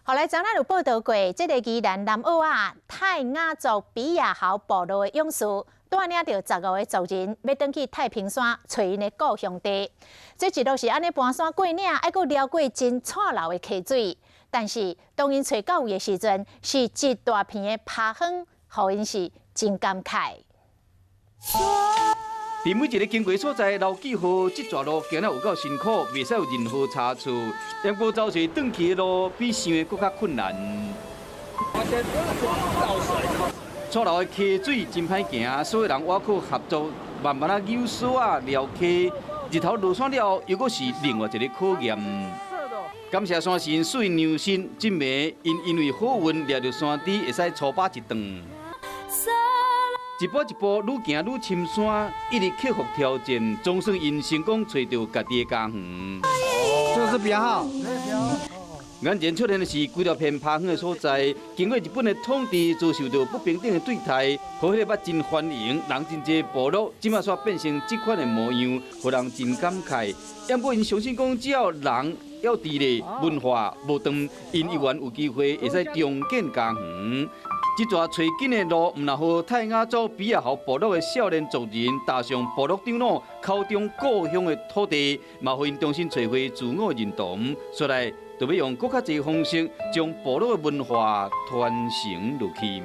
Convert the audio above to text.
后来昨日有报道过，这个宜兰南澳泰雅族比亚豪部落的勇士，带领着15个族人，要登去太平山找因的故乡地。这一路是安尼爬山过岭，还阁撩过真错漏的溪水。但是当因找到的时阵，是一大片的趴荒，互因是真感慨。 伫每一个经过所在，留记号，这段路行了有够辛苦，袂使有任何差错。不过走找转去的路比想的搁较困难。错漏的溪水真歹行，所有人挖苦合作，慢慢扭索撩溪。日头落山了，又搁是另外一个考验。感谢山神水娘神，今暝因为好运掠着山猪，会使粗饱一顿。 一步一步愈行愈深山，一直克服挑战，总算因成功找到家己的家园。这是比较好。眼前出现的是几条片趴荒的所在，经过日本的统治，遭受到不平等的对待，好迄个捌真繁荣、人真济部落，即马煞变成这款的模样，互人真感慨。要不因相信讲，只要人要伫咧文化无断，因永远有机会会使重建家园。 这段找紧的路，唔若好泰雅族比亚豪部落的少年族人踏上部落长老口中故乡的土地，嘛互因重新找回自我认同。所来，就要用更较侪方式，将部落的文化传承落去。